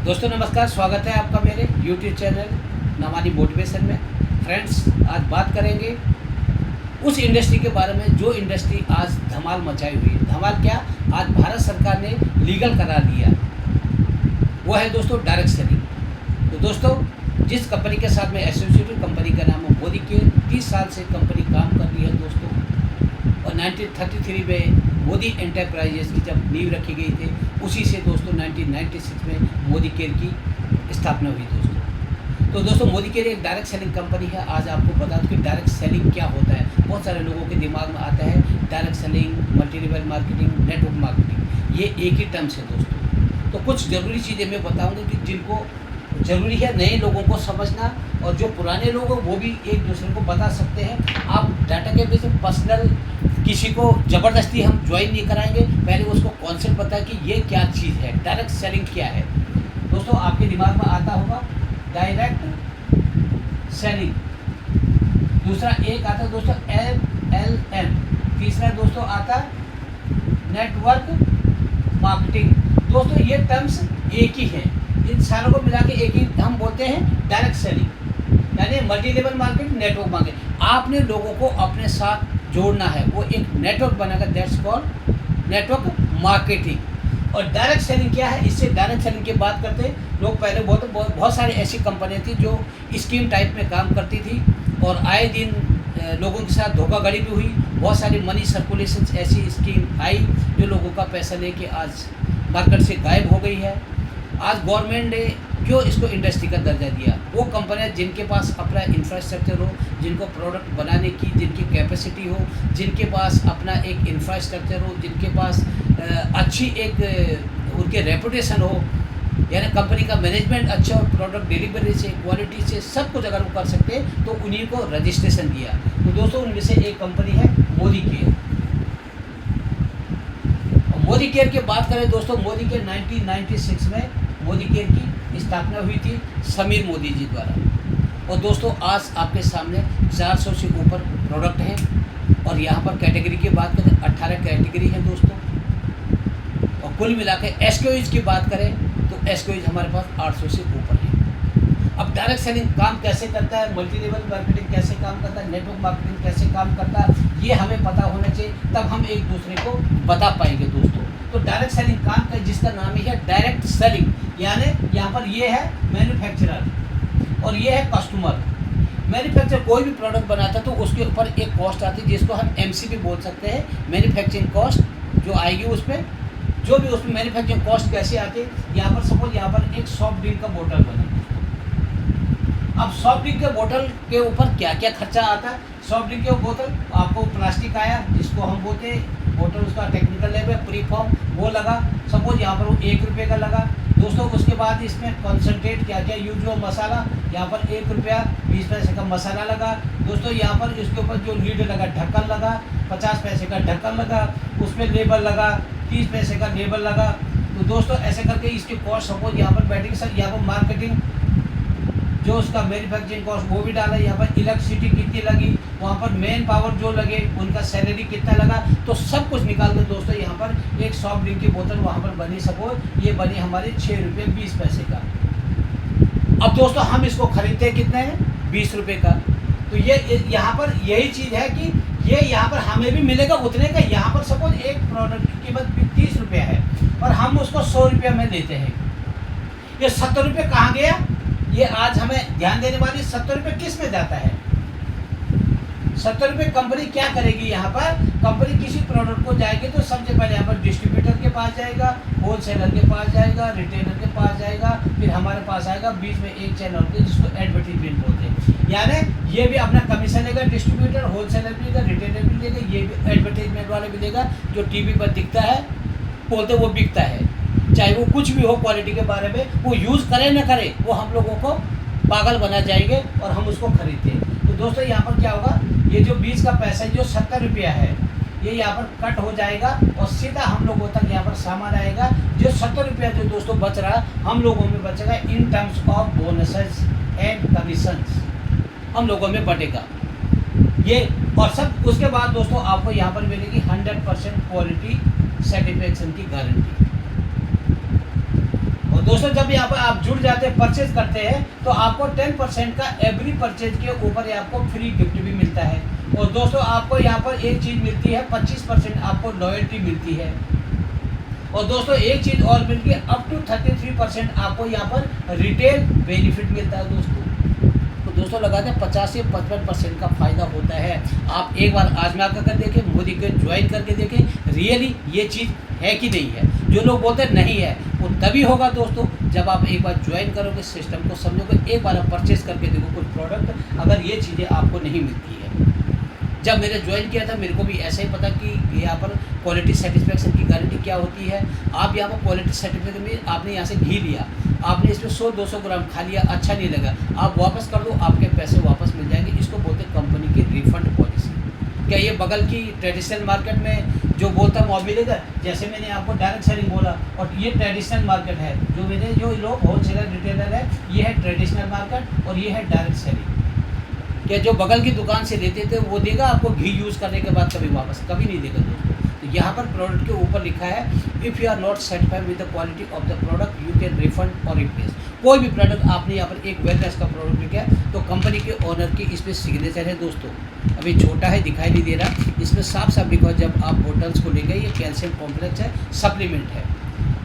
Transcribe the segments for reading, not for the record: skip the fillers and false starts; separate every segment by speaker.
Speaker 1: दोस्तों नमस्कार, स्वागत है आपका मेरे YouTube चैनल नमानी मोटिवेशन में। फ्रेंड्स, आज बात करेंगे उस इंडस्ट्री के बारे में जो इंडस्ट्री आज धमाल मचाई हुई है। धमाल क्या, आज भारत सरकार ने लीगल करा दिया, वो है दोस्तों डायरेक्ट सेलिंग। तो दोस्तों, जिस कंपनी के साथ में एसोसिएटेड कंपनी का नाम है मोदी केयर, 30 साल से कंपनी काम कर रही है दोस्तों। और 1933 में मोदी एंटरप्राइजेस की जब नींव रखी गई थी, उसी से दोस्तों 1996 में मोदी केयर की स्थापना हुई दोस्तों। तो दोस्तों, मोदी केयर एक डायरेक्ट सेलिंग कंपनी है। आज आपको बता दूं कि डायरेक्ट सेलिंग क्या होता है। बहुत सारे लोगों के दिमाग में आता है direct selling, multi level marketing, network marketing, ये एक ही टर्म्स है दोस्तों। तो कुछ ज़रूरी चीज़ें मैं बताऊँगा कि जिनको ज़रूरी है नए लोगों को समझना, और जो पुराने लोग हैं वो भी एक दूसरे को बता सकते हैं। आप डाटा के बेस में पर्सनल किसी को ज़बरदस्ती हम ज्वाइन नहीं कराएंगे, पहले उसको कॉन्सेप्ट बताएं कि ये क्या चीज़ है, डायरेक्ट सेलिंग क्या है। दोस्तों, आपके दिमाग में आता होगा डायरेक्ट सेलिंग, दूसरा एक आता है दोस्तों MLM, तीसरा दोस्तों आता नेटवर्क मार्केटिंग। दोस्तों, ये टर्म्स एक ही हैं, इन सारों को मिला के एक ही हम बोलते हैं डायरेक्ट सेलिंग, यानी multi level marketing, network marketing. आपने लोगों को अपने साथ जोड़ना है, वो एक नेटवर्क बनाकर, दैट्स कॉल्ड नेटवर्क मार्केटिंग। और डायरेक्ट सेलिंग क्या है, इससे डायरेक्ट सेलिंग की बात करते हैं लोग। पहले बहुत सारी ऐसी कंपनियां थी जो स्कीम टाइप में काम करती थी, और आए दिन लोगों के साथ धोखाधड़ी भी हुई। बहुत सारी मनी सर्कुलेशन ऐसी स्कीम आई जो लोगों का पैसा लेके आज मार्केट से गायब हो गई है। आज गवर्नमेंट ने क्यों इसको इंडस्ट्री का दर्जा दिया, वो कंपनियां जिनके पास अपना इंफ्रास्ट्रक्चर हो, जिनको प्रोडक्ट बनाने की जिनकी कैपेसिटी हो, जिनके पास अपना एक इंफ्रास्ट्रक्चर हो, जिनके पास अच्छी एक उनके रेपुटेशन हो, यानी कंपनी का मैनेजमेंट अच्छा हो, प्रोडक्ट डिलीवरी से, क्वालिटी से, सब कुछ अगर वो कर सकते हैं तो उन्हीं को रजिस्ट्रेशन दिया। तो दोस्तों, उनमें से एक कंपनी है मोदी केयर। मोदी केयर की बात करें दोस्तों, मोदी केयर 1996 में मोदी केयर की स्थापना हुई थी समीर मोदी जी द्वारा। और दोस्तों, आज आपके सामने 400 से ऊपर प्रोडक्ट हैं, और यहाँ पर कैटेगरी की बात करें 18 कैटेगरी हैं दोस्तों। और कुल मिला के SKUs की बात करें तो SKUs हमारे पास 800 से ऊपर हैं। अब डायरेक्ट सेलिंग काम कैसे करता है, मल्टी लेवल मार्केटिंग कैसे काम करता है, नेटवर्क मार्केटिंग कैसे काम करता है, ये हमें पता होना चाहिए, तब हम एक दूसरे को बता पाएंगे दोस्तों। तो डायरेक्ट सेलिंग काम का जिसका नाम ही है डायरेक्ट सेलिंग, यानी यहाँ पर ये है मैन्युफैक्चरर और ये है कस्टमर। मैन्युफैक्चर कोई भी प्रोडक्ट बनाता है तो उसके ऊपर एक कॉस्ट आती है जिसको हम MC भी बोल सकते हैं, मैन्युफैक्चरिंग कॉस्ट जो आएगी उस पर, जो भी उसमें मैन्युफैक्चरिंग कॉस्ट कैसे आती है। यहाँ पर सपोज यहाँ पर एक सॉफ्ट ड्रिंक का बोतल बना, अब सॉफ्ट ड्रिंक के बोतल के ऊपर क्या क्या खर्चा आता है। सॉफ्ट ड्रिंक के बोतल आपको प्लास्टिक आया जिसको हम बोलते हैं बोतल, उसका टेक्निकल नेम है प्री फॉर्म, वो लगा। सपोज यहाँ पर वो 1 रुपये का लगा दोस्तों। उसके बाद इसमें कॉन्सेंट्रेट क्या क्या यूज हुआ, मसाला, यहाँ पर 1 रुपया 20 पैसे का मसाला लगा दोस्तों। यहाँ पर इसके ऊपर जो लीड लगा, ढक्कन लगा, 50 पैसे का ढक्कन लगा, उसमें लेबल लगा, 30 पैसे का लेबल लगा। तो दोस्तों, ऐसे करके इसकी कॉस्ट सपोज यहाँ पर बैठेगी सर। यहाँ पर मार्केटिंग जो उसका मैन्युफैक्चरिंग कॉस्ट वो भी डाला, यहाँ पर इलेक्ट्रिसिटी कितनी लगी, वहाँ पर मेन पावर जो लगे उनका सैलरी कितना लगा, तो सब कुछ निकाल कर दोस्तों यहाँ पर एक सॉफ्ट ड्रिंक की बोतल वहाँ पर बनी। सपोज ये बनी हमारे 6 रुपये 20 पैसे का। अब दोस्तों, हम इसको खरीदते कितने हैं, 20 रुपये का। तो ये यहाँ पर यही चीज़ है कि ये यहाँ पर हमें भी मिलेगा उतने का। यहाँ पर सपोज एक प्रोडक्ट की कीमत 30 रुपये है और हम उसको 100 रुपये में लेते हैं। ये 70 रुपये कहाँ गया, ये आज हमें ध्यान देने वाली। 70 रुपये किस में जाता है, 70 रुपये कंपनी क्या करेगी। यहाँ पर कंपनी किसी प्रोडक्ट को जाएगी तो सबसे पहले यहाँ पर डिस्ट्रीब्यूटर के पास जाएगा, होलसेलर के पास जाएगा, रिटेलर के पास जाएगा, फिर हमारे पास आएगा। बीच में एक चैनल होती है जिसको एडवर्टीजमेंट बोलते हैं, यानी ये भी अपना कमीशन लेगा, डिस्ट्रीब्यूटर, होलसेलर भी लेगा, रिटेलर भी लेगा, ये भी एडवर्टीजमेंट वाले भी लेगा। जो TV पर दिखता है बोलते वो बिकता है, चाहे वो कुछ भी हो क्वालिटी के बारे में, वो यूज़ करे ना करे, वो हम लोगों को पागल बना जाएंगे और हम उसको खरीदते हैं। तो दोस्तों, यहाँ पर क्या होगा, ये जो 20 का पैसा जो 70 रुपया है, ये यहाँ पर कट हो जाएगा और सीधा हम लोगों तक यहाँ पर सामान आएगा। जो 70 रुपया जो दोस्तों बच रहा हम लोगों में बचेगा in terms of bonuses and commissions, हम लोगों में बटेगा ये। और सब उसके बाद दोस्तों आपको यहाँ पर मिलेगी 100% क्वालिटी सेटिस्फेक्शन की गारंटी। दोस्तों जब यहाँ पर आप जुड़ जाते हैं, परचेज करते हैं, तो आपको 10% का एवरी परचेज के ऊपर आपको फ्री गिफ्ट भी मिलता है। और दोस्तों आपको यहाँ पर एक चीज़ मिलती है, 25% आपको लॉयल्टी मिलती है। और दोस्तों एक चीज़ और मिलती है, अप टू 33% आपको यहाँ पर रिटेल बेनिफिट मिलता है दोस्तों। तो दोस्तों लगाते हैं 50 से 55% का फ़ायदा होता है। आप एक बार आजमा कर देखें, मोदी के ज्वाइन करके देखें, रियली ये चीज़ है कि नहीं है। जो लोग बोलते हैं नहीं है, वो तभी होगा दोस्तों जब आप एक बार ज्वाइन करोगे, सिस्टम को समझोगे, एक बार आप परचेज करके देखो कुछ प्रोडक्ट, अगर ये चीज़ें आपको नहीं मिलती है। जब मैंने ज्वाइन किया था मेरे को भी ऐसा ही पता कि यहाँ पर क्वालिटी सेटिस्फेक्शन की गारंटी क्या होती है। आप यहाँ पर क्वालिटी सर्टिफिकेट में आपने यहाँ से घी लिया, आपने इसमें 100-200 ग्राम खा लिया, अच्छा नहीं लगा, आप वापस कर दो, आपके पैसे वापस मिल जाएंगे। इसको बोलते हैं कंपनी की रिफंड पॉलिसी। क्या ये बगल की ट्रेडिशनल मार्केट में जो बोलता मुआवजा मिलेगा, जैसे मैंने आपको डायरेक्ट सेलिंग बोला, और ये ट्रेडिशनल मार्केट है, जो लोग होलसेलर रिटेलर है, ये है ट्रेडिशनल मार्केट और ये है डायरेक्ट सेलिंग। क्या जो बगल की दुकान से लेते थे वो देगा आपको घी यूज़ करने के बाद, कभी वापस कभी नहीं देगा दोस्तों। तो यहाँ पर प्रोडक्ट के ऊपर लिखा है, if you are not satisfied with the quality of the product you can refund or replace. कोई भी प्रोडक्ट आपने यहाँ पर एक वेलनेस का प्रोडक्ट लिखा है, तो कंपनी के ओनर की इस पर सिग्नेचर है दोस्तों। अभी छोटा है दिखाई नहीं दे रहा, इसमें साफ साफ लिखा है, जब आप बोटल्स को लेंगे, ये कैल्शियम कॉम्प्लेक्स है, सप्लीमेंट है,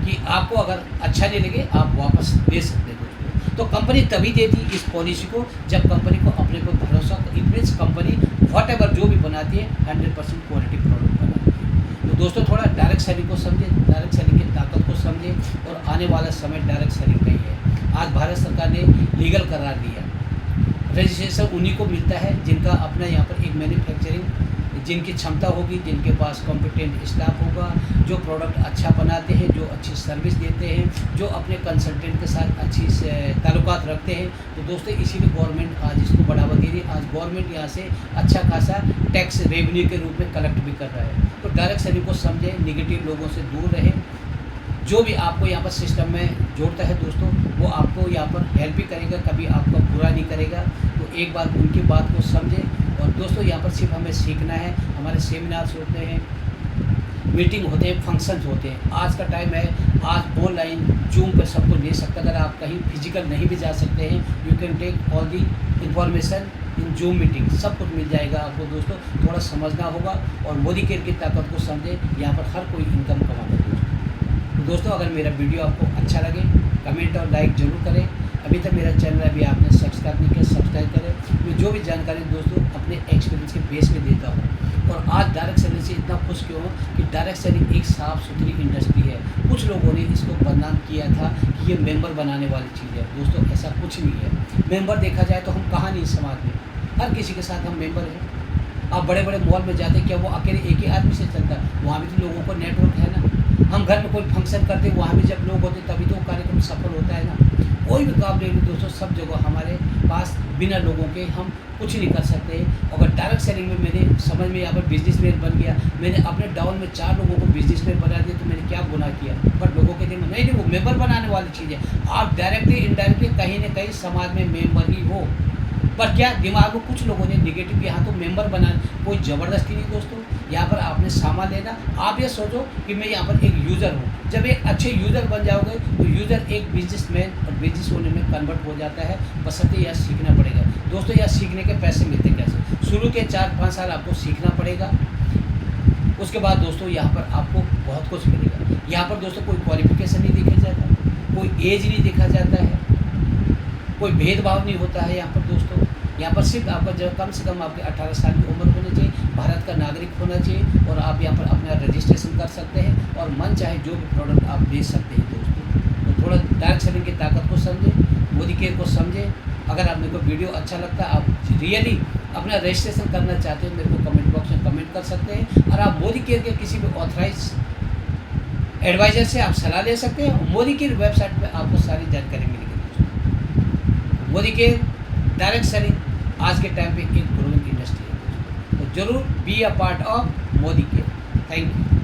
Speaker 1: कि आपको अगर अच्छा नहीं लगे आप वापस दे सकते हैं दोस्तों। तो कंपनी तभी देती इस पॉलिसी को जब कंपनी को अपने को भरोसा, it means company what ever जो भी बनाती है 100% क्वालिटी प्रोडक्ट बनाती है। तो दोस्तों थोड़ा डायरेक्ट सेलिंग को समझे, डायरेक्ट सेलिंग की ताकत को समझे, और आने वाला समय डायरेक्ट सेलिंग का ही है। आज भारत सरकार ने लीगल करार दिया, रजिस्ट्रेशन उन्हीं को मिलता है जिनका अपना यहाँ पर एक मैन्युफैक्चरिंग, जिनकी क्षमता होगी, जिनके पास कॉम्पिटेंट स्टाफ होगा, जो प्रोडक्ट अच्छा बनाते हैं, जो अच्छी सर्विस देते हैं, जो अपने कंसल्टेंट के साथ अच्छी ताल्लुकात रखते हैं। तो दोस्तों इसीलिए गवर्नमेंट आज इसको बढ़ावा दे रही है। आज गवर्नमेंट यहाँ से अच्छा खासा टैक्स रेवेन्यू के रूप में कलेक्ट भी कर रहा है। तो डायरेक्ट सेलिंग को समझें, निगेटिव लोगों से दूर रहें। जो भी आपको यहाँ पर सिस्टम में जोड़ता है दोस्तों, वो आपको यहाँ पर हेल्प भी करेगा, कभी आपका बुरा नहीं करेगा। तो एक बार उनकी बात को समझें। और दोस्तों यहाँ पर सिर्फ हमें सीखना है। हमारे सेमिनार्स होते हैं, मीटिंग होते हैं, फंक्शंस होते हैं। आज का टाइम है, आज ऑनलाइन जूम पर सब कुछ ले सकते हैं। अगर आप कहीं फिजिकल नहीं भी जा सकते हैं, you can take all the information in Zoom meeting, सब कुछ मिल जाएगा आपको दोस्तों। थोड़ा समझना होगा और मोदी केयर की ताकत को समझें। यहाँ पर हर कोई इनकम कमाता है दोस्तों। तो दोस्तों अगर मेरा वीडियो आपको अच्छा लगे, कमेंट और लाइक जरूर करें। अभी तक मेरा चैनल अभी आपने सब्सक्राइब नहीं किया, सब्सक्राइब करें। मैं जो भी जानकारी दोस्तों अपने एक्सपीरियंस के बेस पे देता हूँ। और आज डायरेक्ट सेलिंग से इतना खुश क्यों हूँ कि डायरेक्ट सेलिंग एक साफ़ सुथरी इंडस्ट्री है। कुछ लोगों ने इसको बदनाम किया था कि ये मेंबर बनाने वाली चीज़ है। दोस्तों ऐसा कुछ नहीं है। मेंबर देखा जाए तो हम कहाँ नहीं समाज में, हर किसी के साथ हम मेंबर हैं। आप बड़े बड़े मॉल में जाते, क्या वो अकेले एक ही आदमी से चलता है? वहाँ भी तो लोगों को नेटवर्क है ना। हम घर में कोई फंक्शन करते हैं, वहाँ भी जब लोग होते तभी तो कार्यक्रम सफल होता है ना। कोई भी काम नहीं दोस्तों, सब जगह हमारे पास बिना लोगों के हम कुछ नहीं कर सकते। अगर डायरेक्ट सेलिंग में मैंने समझ में यहाँ पर बिजनेसमैन बन गया, मैंने अपने डाउन में 4 लोगों को बिजनेसमैन बना दिया, तो मैंने क्या गुनाह किया? बट लोगों के दिन नहीं, वो मेंबर बनाने वाली चीज़ है। आप डायरेक्टली इनडायरेक्टली कहीं ना कहीं समाज में मेंबर ही हो। पर क्या दिमाग में कुछ लोगों ने निगेटिव, यहाँ तो मेंबर बना, कोई ज़बरदस्ती नहीं दोस्तों। यहाँ पर आपने सामान लेना, आप ये सोचो कि मैं यहाँ पर एक यूज़र हूँ। जब एक अच्छे यूज़र बन जाओगे तो यूज़र एक बिजनेसमैन और बिजनेस ओनर में कन्वर्ट हो जाता है। बशर्ते यह सीखना पड़ेगा दोस्तों। यह सीखने के पैसे मिलते कैसे? शुरू के 4-5 साल आपको सीखना पड़ेगा। उसके बाद दोस्तों यहाँ पर आपको बहुत कुछ मिलेगा। यहाँ पर दोस्तों कोई क्वालिफिकेशन नहीं देखा जाता, कोई एज नहीं देखा जाता है, कोई भेदभाव नहीं होता है यहाँ पर दोस्तों। यहाँ पर सिर्फ आपका जो कम से कम आपके 18 साल की उम्र होनी चाहिए, भारत का नागरिक होना चाहिए, और आप यहाँ पर अपना रजिस्ट्रेशन कर सकते हैं और मन चाहे जो भी प्रोडक्ट आप बेच सकते हैं दोस्तों। तो थोड़ा डायरेक्ट सेलिंग की ताकत को समझें, मोदी केयर को समझें। अगर आपने को वीडियो अच्छा लगता है, आप रियली अपना रजिस्ट्रेशन करना चाहते हैं, मेरे को कमेंट बॉक्स में कमेंट कर सकते हैं। और आप मोदी केयर के किसी भी ऑथराइज एडवाइज़र से आप सलाह ले सकते हैं। मोदी केयर वेबसाइट पर आपको सारी जानकारी मिलेगी दोस्तों। मोदी केयर डायरेक्ट सेलिंग आज के टाइम पे एक ग्रोइंग इंडस्ट्री है, तो जरूर be a part of Modi care. Thank you.